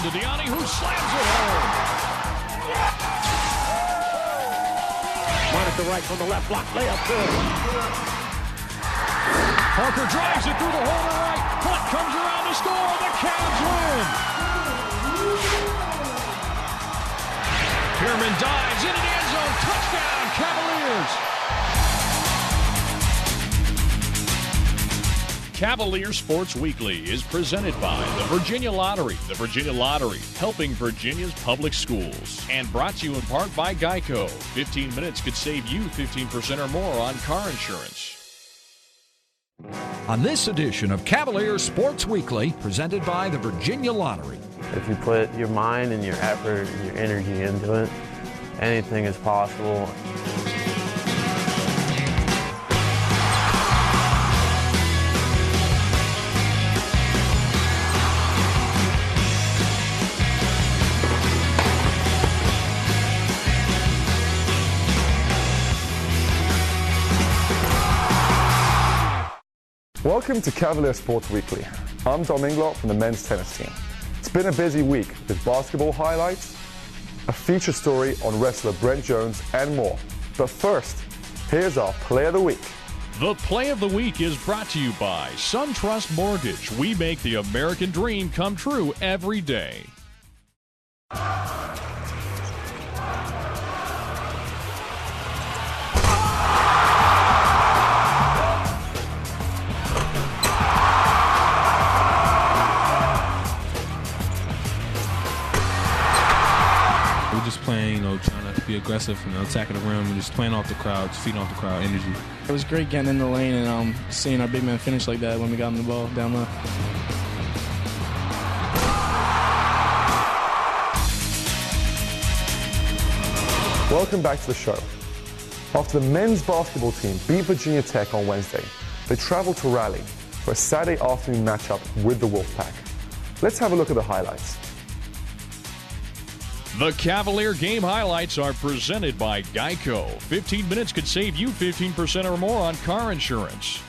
to Deani, who slams it home. Monica right from the left block, layup good. Parker drives it through the hole to right. Hunt comes around to score. The Cavs win. Pierman dives into the end zone. Touchdown, Cavaliers. Cavalier Sports Weekly is presented by the Virginia Lottery. The Virginia Lottery, helping Virginia's public schools. And brought to you in part by Geico. 15 minutes could save you 15% or more on car insurance. On this edition of Cavalier Sports Weekly, presented by the Virginia Lottery. If you put your mind and your effort and your energy into it, anything is possible. Welcome to Cavalier Sports Weekly. I'm Dom Inglot from the men's tennis team. It's been a busy week with basketball highlights, a feature story on wrestler Brent Jones, and more. But first, here's our Play of the Week. The Play of the Week is brought to you by SunTrust Mortgage. We make the American dream come true every day. Playing, trying to be aggressive, attacking the rim, and just playing off the crowd, just feeding off the crowd energy. It was great getting in the lane and seeing our big man finish like that when we got him the ball down low. Welcome back to the show. After the men's basketball team beat Virginia Tech on Wednesday, they traveled to Raleigh for a Saturday afternoon matchup with the Wolfpack. Let's have a look at the highlights. The Cavalier game highlights are presented by Geico. 15 minutes could save you 15% or more on car insurance.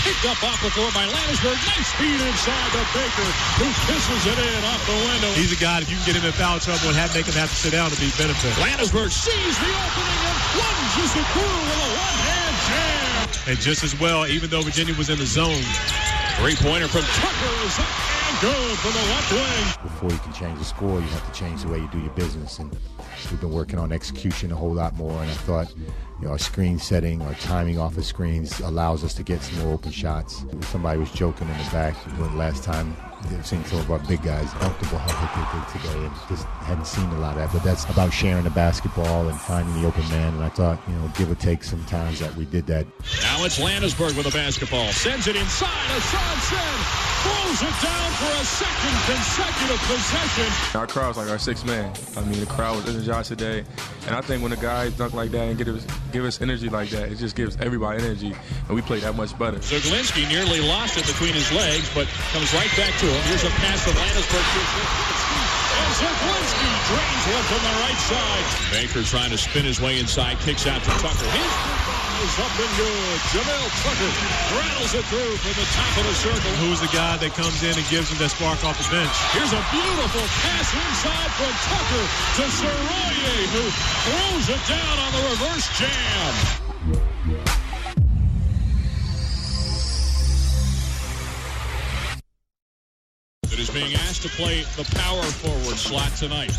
Picked up off the floor by Landisberg. Nice feed inside to Baker, who kisses it in off the window. He's a guy, if you can get him in foul trouble and make him have to sit down to be benefit. Landisberg sees the opening and lunges it through with a one-hand jam. And just as well, even though Virginia was in the zone. Three-pointer from Tucker is up and good from the left wing. Before you can change the score, you have to change the way you do your business. And we've been working on execution a whole lot more. And I thought, our screen setting, our timing off of screens allows us to get some more open shots. Somebody was joking in the back last time. They've seen some of our big guys comfortable how they did today, and just hadn't seen a lot of that. But that's about sharing the basketball and finding the open man. And I thought, give or take sometimes that we did that. Now it's Landisberg with the basketball. Sends it inside. Sanam Singh throws it down for a second consecutive possession. Our crowd's like our sixth man. The crowd was energized today. And I think when a guy dunk like that and give us energy like that, it just gives everybody energy. And we play that much better. Zaglinski nearly lost it between his legs, but comes right back to him. Here's a pass from Landisberg. And Zaglinski drains one from the right side. Baker trying to spin his way inside, kicks out to Tucker. His is up and good. Jamel Tucker rattles it through from the top of the circle. Who's the guy that comes in and gives him that spark off the bench? Here's a beautiful pass inside from Tucker to Soroye, who throws it down on the reverse jam. That is being asked to play the power forward slot tonight.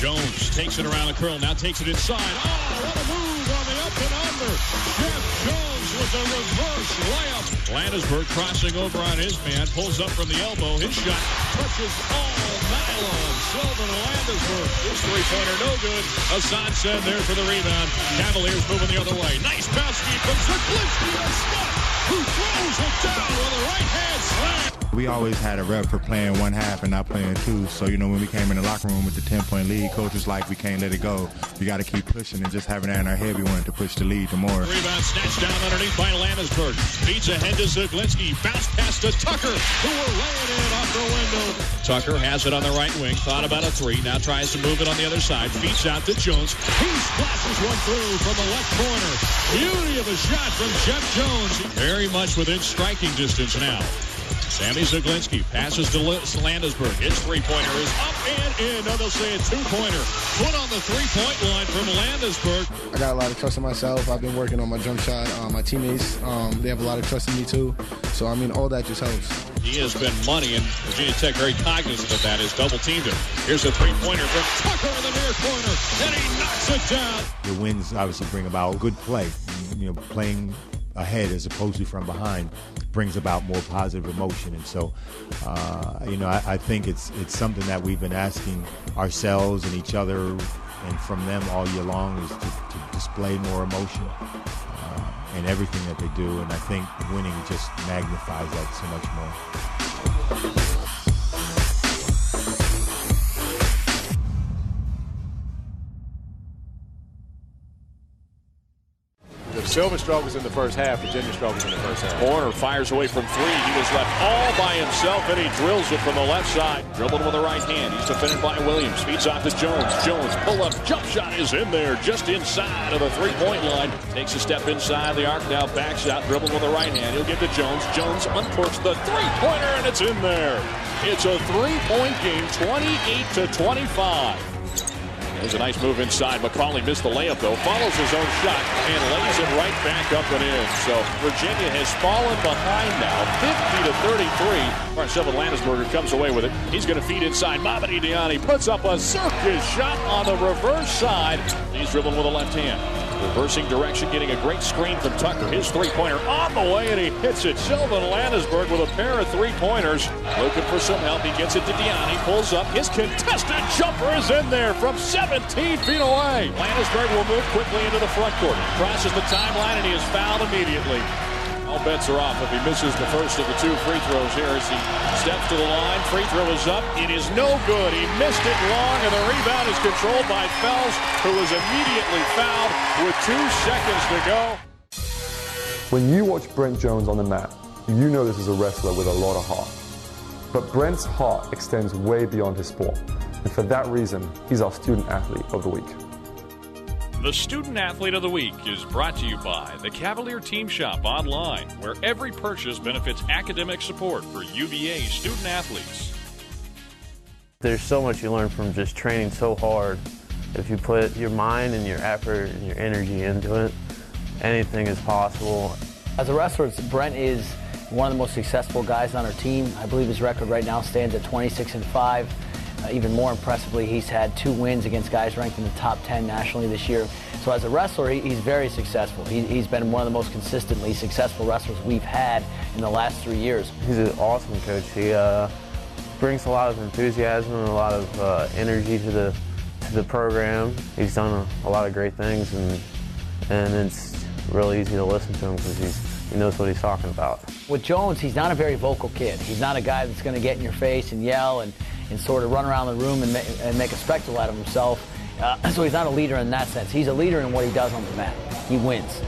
Jones takes it around the curl, now takes it inside. Oh, what a move on the up and under. Jeff Jones with a reverse layup. Landisberg crossing over on his man, pulls up from the elbow. His shot touches all nylon. Sylvan Landisberg. His three-pointer no good. Hassan said there for the rebound. Cavaliers moving the other way. Nice bounce feed from Zaglinski to Scott, who throws it down with a right-hand slam. We always had a rep for playing one half and not playing two. So, you know, when we came in the locker room with the 10-point lead, coach was like, we can't let it go. We got to keep pushing, and just having that in our head, we wanted to push the lead to more. Rebound snatched down underneath by Landisberg. Feeds ahead to Zaglinski. Bounce pass to Tucker, who will lay it in off the window. Tucker has it on the right wing. Thought about a three. Now tries to move it on the other side. Feeds out to Jones. He splashes one through from the left corner. Beauty of a shot from Jeff Jones. Very much within striking distance now. Sammy Zaglinski passes to Landisberg. His three-pointer is up and in. Now they'll say a two-pointer. Put on the three-point line from Landisberg. I got a lot of trust in myself. I've been working on my jump shot. My teammates, they have a lot of trust in me too. So, I mean, all that just helps. He has been money, and Virginia Tech very cognizant of that. Has double-teamed him. Here's a three-pointer from Tucker in the near corner, and he knocks it down. The wins obviously bring about good play. You know, playing ahead as opposed to from behind brings about more positive emotion, and so you know, I think it's something that we've been asking ourselves and each other and from them all year long, is to display more emotion in everything that they do, and I think winning just magnifies that so much more. Silver struggles in the first half. Virginia struggles in the first half. Horner fires away from three. He was left all by himself, and he drills it from the left side. Dribbled with the right hand. He's defended by Williams. Feeds off to Jones. Jones, pull-up, jump shot is in there, just inside of the three-point line. Takes a step inside the arc, now backs out, dribbled with the right hand. He'll give to Jones. Jones uncorks the three-pointer, and it's in there. It's a three-point game, 28-25. There's a nice move inside. McCauley missed the layup, though. Follows his own shot and lays it right back up and in. So Virginia has fallen behind now, 50-33. Marcelo Landisberger comes away with it. He's going to feed inside. Mamadi Diani puts up a circus shot on the reverse side. He's dribbling with the left hand. Reversing direction, getting a great screen from Tucker. His three-pointer on the way, and he hits it. Sylvan Landisberg with a pair of three-pointers. Looking for some help. He gets it to Diani. Pulls up. His contested jumper is in there from 17 feet away. Landisberg will move quickly into the front court. Crosses the timeline, and he is fouled immediately. All bets are off if he misses the first of the two free throws here as he steps to the line. Free throw is up. It is no good. He missed it long, and the rebound is controlled by Fells, who is immediately fouled with 2 seconds to go. When you watch Brent Jones on the mat, you know this is a wrestler with a lot of heart. But Brent's heart extends way beyond his sport. And for that reason, he's our Student Athlete of the Week. The Student Athlete of the Week is brought to you by the Cavalier Team Shop online, where every purchase benefits academic support for UVA student athletes. There's so much you learn from just training so hard. If you put your mind and your effort and your energy into it, anything is possible. As a wrestler, Brent is one of the most successful guys on our team. I believe his record right now stands at 26-5. Even more impressively, he's had 2 wins against guys ranked in the top 10 nationally this year. So as a wrestler, he's very successful. He's been one of the most consistently successful wrestlers we've had in the last 3 years. He's an awesome coach. He brings a lot of enthusiasm and a lot of energy to the program. He's done a lot of great things, and it's really easy to listen to him because he knows what he's talking about. With Jones, he's not a very vocal kid. He's not a guy that's going to get in your face and yell and sort of run around the room and make a spectacle out of himself. So he's not a leader in that sense. He's a leader in what he does on the mat. He wins.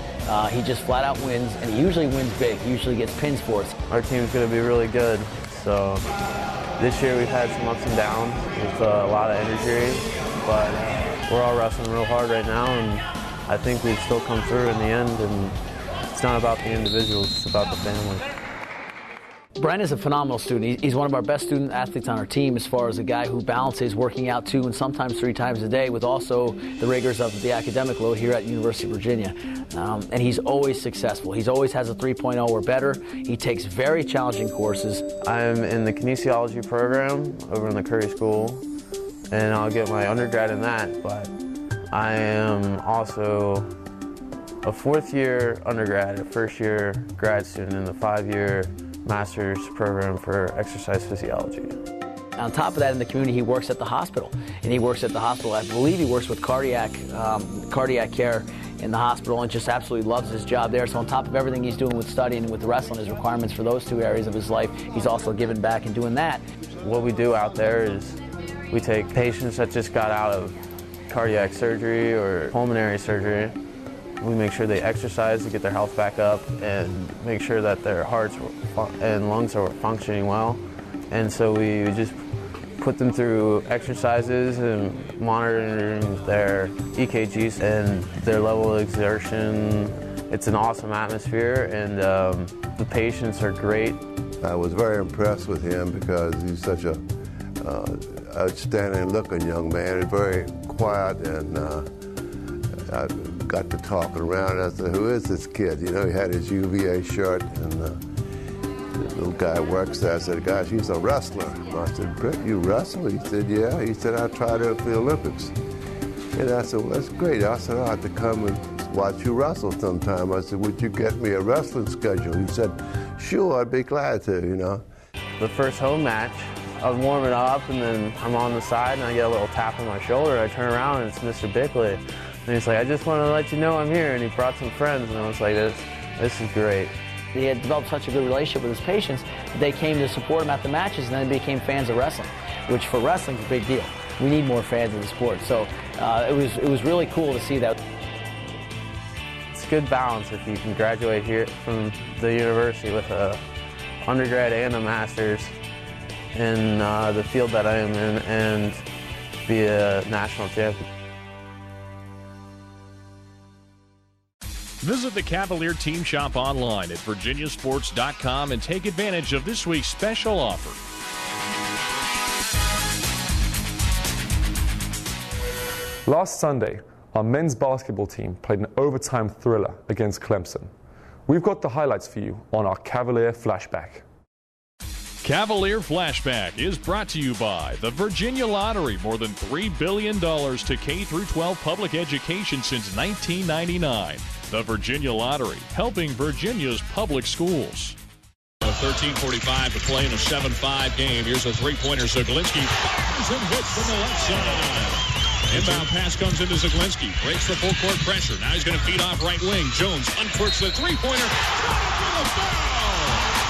He just flat out wins, and he usually wins big. He usually gets pins for us. Our team's going to be really good. So this year we've had some ups and downs with a lot of injuries, but we're all wrestling real hard right now, and I think we've still come through in the end, and it's not about the individuals, it's about the family. Brent is a phenomenal student. He's one of our best student athletes on our team as far as a guy who balances working out 2 and sometimes 3 times a day with also the rigors of the academic load here at University of Virginia. And he's always successful. He always has a 3.0 or better. He takes very challenging courses. I'm in the kinesiology program over in the Curry School, and I'll get my undergrad in that, but I am also a 4th-year undergrad, a 1st-year grad student in the 5-year master's program for exercise physiology. On top of that, in the community, he works at the hospital. And he works at the hospital, I believe he works with cardiac care in the hospital and just absolutely loves his job there. So on top of everything he's doing with studying and with wrestling, his requirements for those two areas of his life, he's also giving back and doing that. What we do out there is we take patients that just got out of cardiac surgery or pulmonary surgery. We make sure they exercise to get their health back up and make sure that their hearts and lungs are functioning well. And so we just put them through exercises and monitoring their EKGs and their level of exertion. It's an awesome atmosphere, and the patients are great. I was very impressed with him because he's such a outstanding looking young man, and very quiet, and I got to talking around and I said, who is this kid? You know, he had his UVA shirt, and the little guy works there. I said, gosh, he's a wrestler. I said, Britt, you wrestle? He said, yeah. He said, I tried out for the Olympics. And I said, well, that's great. I said, I'll have to come and watch you wrestle sometime. I said, would you get me a wrestling schedule? He said, sure, I'd be glad to, you know. The first home match, I was warming up, and then I'm on the side, and I get a little tap on my shoulder. I turn around, and it's Mr. Bickley. And he's like, I just want to let you know I'm here. And he brought some friends, and I was like, this is great. He had developed such a good relationship with his patients that they came to support him at the matches, and then they became fans of wrestling, which for wrestling is a big deal. We need more fans of the sport. So it was really cool to see that. It's a good balance if you can graduate here from the university with a undergrad and a master's in the field that I am in and be a national champion. Visit the Cavalier Team Shop online at virginiasports.com and take advantage of this week's special offer. Last Sunday, our men's basketball team played an overtime thriller against Clemson. We've got the highlights for you on our Cavalier Flashback. Cavalier Flashback is brought to you by the Virginia Lottery. More than $3 billion to K-12 public education since 1999. The Virginia Lottery, helping Virginia's public schools. 13:45 to play in a 7-5 game. Here's a three-pointer. Zaglinski fires and hits from the left side. Inbound pass comes into Zaglinski. Breaks the full court pressure. Now he's going to feed off right wing. Jones uncorks the three-pointer.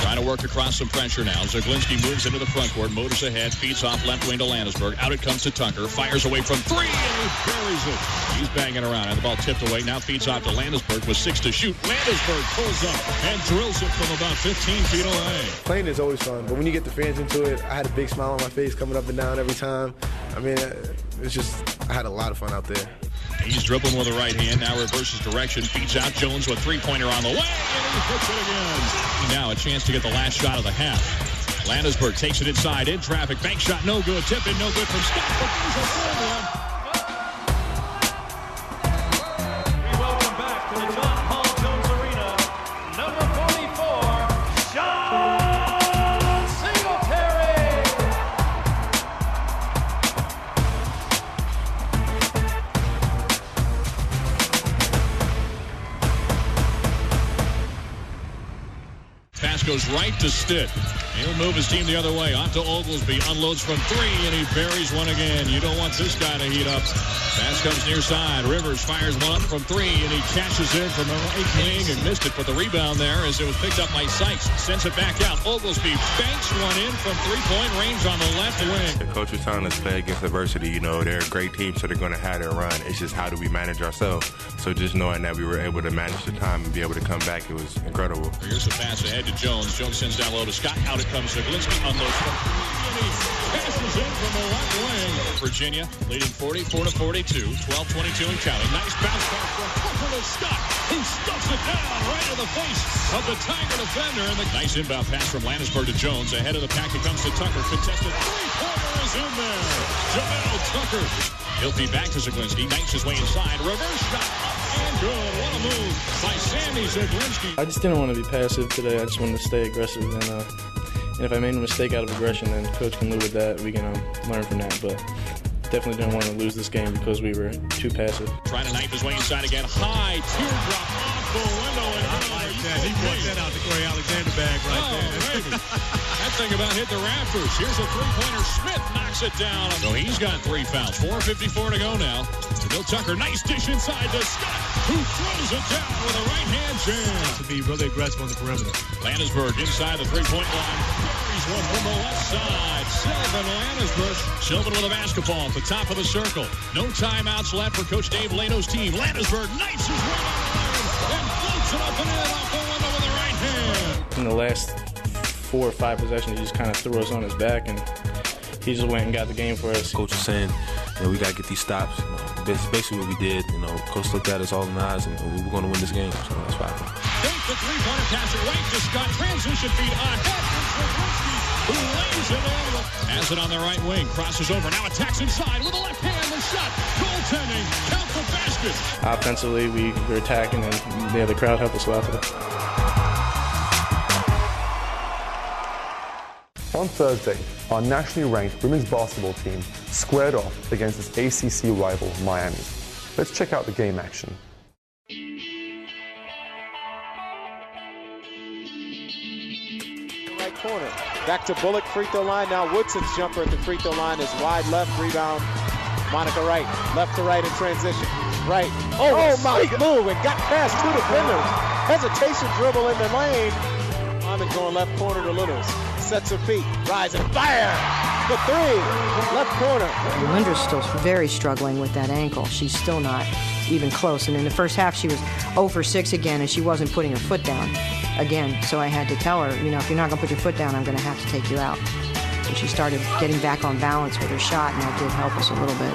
Trying to work across some pressure now. Zaglinski moves into the front court, motors ahead, feeds off left wing to Landisberg. Out it comes to Tucker, fires away from three, and he buries it. He's banging around, and the ball tipped away. Now feeds off to Landisberg with 6 to shoot. Landisberg pulls up and drills it from about 15 feet away. Playing is always fun, but when you get the fans into it, I had a big smile on my face coming up and down every time. I mean, it's just, I had a lot of fun out there. He's dribbling with the right hand, now reverses direction, feeds out Jones with three-pointer on the way, and he puts it again. Now a chance to get the last shot of the half. Landisberg takes it inside, in traffic, bank shot, no good, tip in, no good from Scott, but he's a third one. We welcome back to the John Paul Jones Arena, number 44, Sean Singletary. Pass goes right to Stitt. He'll move his team the other way. On to Oglesby. Unloads from three, and he buries one again. You don't want this guy to heat up. Pass comes near side. Rivers fires one up from three, and he catches it from the right wing and missed it. But the rebound there as it was picked up by Sykes. Sends it back out. Oglesby banks one in from three-point range on the left wing. The coach was telling us play against adversity. You know, they're a great team, so they're going to have their run. It's just how do we manage ourselves? So just knowing that we were able to manage the time and be able to come back, it was incredible. Here's a pass ahead to Jones. Jones sends down low to Scott. Out it comes Zaglinski. Unloads from three, and he passes in from the left wing. Virginia leading 44-42. 12-22 and counting. Nice bounce back from Hooker to Scott, who stuffs it down right in the face of the Tiger defender. And the nice inbound pass from Landisberg to Jones. Ahead of the pack, it comes to Tucker. Contested three-pointer is in there. Jamel Tucker. He'll feed back to Zaglinski. Knifes his way inside. Reverse shot up and good. What a move by Sammy Zaglinski. I just didn't want to be passive today. I just wanted to stay aggressive. And if I made a mistake out of aggression, then coach can live with that. We can learn from that. But definitely didn't want to lose this game because we were too passive. Trying to knife his way inside again. High teardrop off the window. And I like that. He put that out the Corey Alexander bag right there. Baby. That thing about hit the rafters. Here's a three-pointer. Smith knocks it down. So he's got 3 fouls. 4:54 to go now. Jamel Tucker, nice dish inside to Scott. who throws it down with a right-hand jam. To be really aggressive on the perimeter. Landesberg inside the three-point line. Buries one from the left side. Sylvan Landesberg. Sylvan with a basketball at the top of the circle. No timeouts left for Coach Dave Lano's team. Landesberg knights his way down the line and floats it up and in off the window with the right hand. In the last 4 or 5 possessions, he just kind of threw us on his back, and he just went and got the game for us. Coach was saying, we got to get these stops. That's basically what we did. Coach looked at us all in the eyes, and we were going to win this game. So that's why. Take the three-pointer pass away to Scott. Transition feed ahead from Swiderski, who lays it in. Has it on the right wing. Crosses over. Now attacks inside with a left hand. The shot. Goaltending. Count the basket. Offensively, we were attacking, and the crowd helped us a lot today. On Thursday, our nationally ranked women's basketball team squared off against its ACC rival, Miami. Let's check out the game action. Right corner. Back to Bullock, free throw line. Now Woodson's jumper at the free throw line is wide left. Rebound. Monica Wright. Left to right in transition. Right. Oh my move. And got past 2 defenders. Hesitation dribble in the lane. Hyman going left corner to Littles. Sets her feet, rise and fire! The 3, left corner. Linda's still very struggling with that ankle. She's still not even close. And in the first half, she was 0 for 6 again, and she wasn't putting her foot down again. So I had to tell her, if you're not going to put your foot down, I'm going to have to take you out. And she started getting back on balance with her shot, and that did help us a little bit.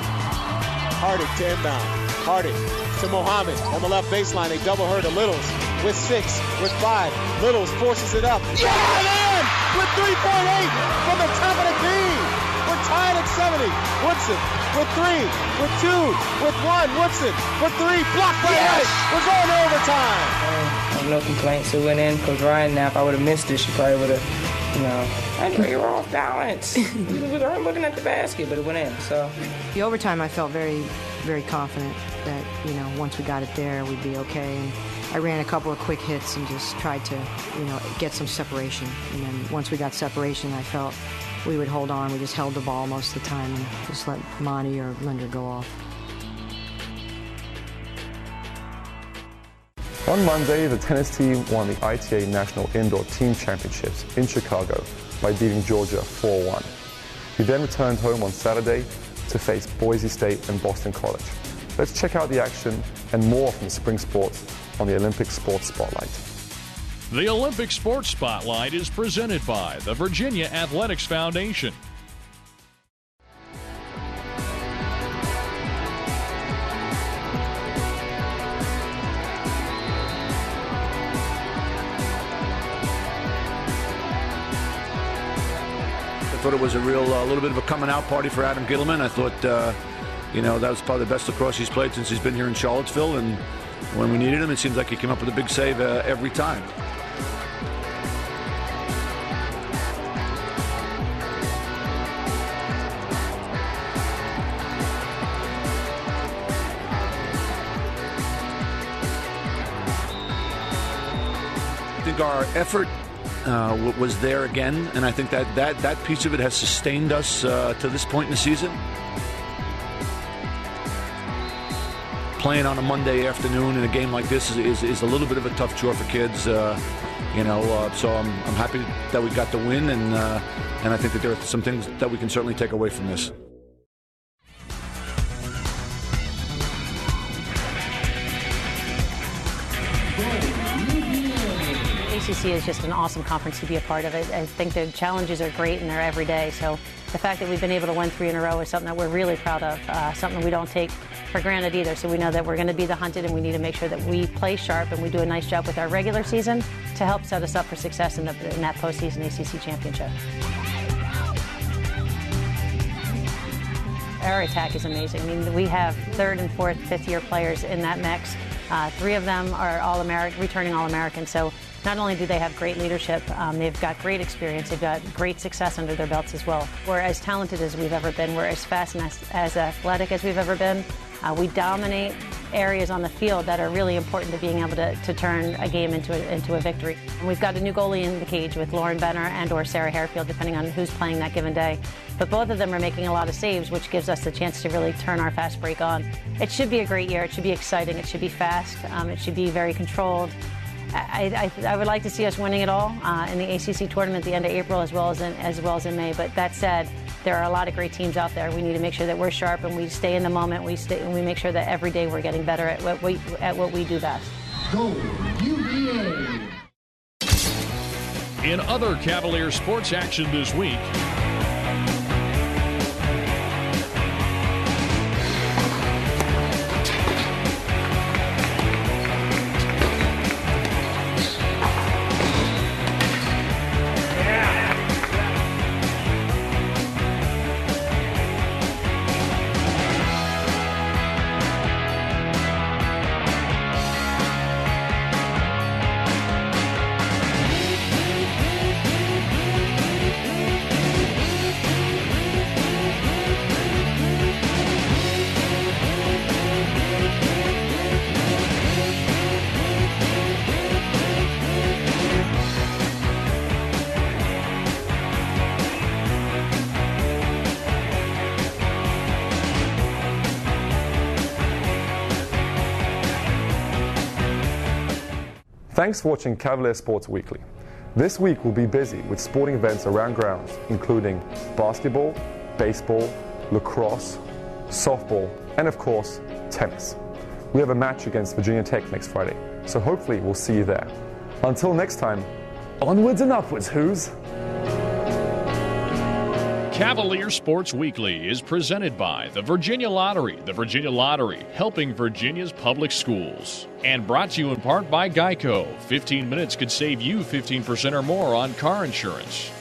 Harding to inbound. Harding to Mohammed on the left baseline. They double her to Littles with 6, with 5. Littles forces it up. Yeah, man! With 3.8 from the top of the key. We're tied at 70. Woodson with 3, with 2, with 1. Woodson for 3. Blocked by Rice. We're going to overtime. No complaints. It went in. Coach Ryan, now if I would have missed it, she probably would have, Andre, you're off balance. You were looking at the basket, but it went in. So the overtime, I felt very, very confident that, once we got it there, we'd be okay. And I ran a couple of quick hits and just tried to, get some separation. And then once we got separation, I felt we would hold on. We just held the ball most of the time and just let Monty or Linda go off. On Monday, the tennis team won the ITA National Indoor Team Championships in Chicago by beating Georgia 4-1. We then returned home on Saturday to face Boise State and Boston College. Let's check out the action and more from spring sports on the Olympic Sports Spotlight. The Olympic Sports Spotlight is presented by the Virginia Athletics Foundation. I thought it was a little bit of a coming out party for Adam Gittleman. I thought, that was probably the best lacrosse he's played since he's been here in Charlottesville. And when we needed him, it seems like he came up with a big save every time. I think our effort was there again, and I think that piece of it has sustained us to this point in the season. Playing on a Monday afternoon in a game like this is a little bit of a tough chore for kids, so I'm happy that we got the win, and I think that there are some things that we can certainly take away from this. ACC is just an awesome conference to be a part of. I think the challenges are great and they're every day. So the fact that we've been able to win 3 in a row is something that we're really proud of, something we don't take for granted either. So we know that we're going to be the hunted, and we need to make sure that we play sharp and we do a nice job with our regular season to help set us up for success in that postseason ACC championship. Our attack is amazing. I mean, we have 3rd and 4th, 5th year players in that mix. 3 of them are returning All-Americans. So not only do they have great leadership, they've got great experience, they've got great success under their belts as well. We're as talented as we've ever been, we're as fast and as athletic as we've ever been. We dominate areas on the field that are really important to being able to turn a game into a victory. And we've got a new goalie in the cage with Lauren Benner and or Sarah Harefield, depending on who's playing that given day. But both of them are making a lot of saves, which gives us the chance to really turn our fast break on. It should be a great year. It should be exciting. It should be fast. It should be very controlled. I would like to see us winning it all in the ACC tournament at the end of April as well as in May. But that said, there are a lot of great teams out there. We need to make sure that we're sharp and we stay in the moment. We make sure that every day we're getting better at what we do best. Go UVA! In other Cavalier sports action this week, Thanks for watching Cavalier Sports Weekly. This week we'll be busy with sporting events around grounds, including basketball, baseball, lacrosse, softball, and of course, tennis. We have a match against Virginia Tech next Friday, so hopefully we'll see you there. Until next time, onwards and upwards, Hoos! Cavalier Sports Weekly is presented by the Virginia Lottery. The Virginia Lottery, helping Virginia's public schools. And brought to you in part by Geico. 15 minutes could save you 15% or more on car insurance.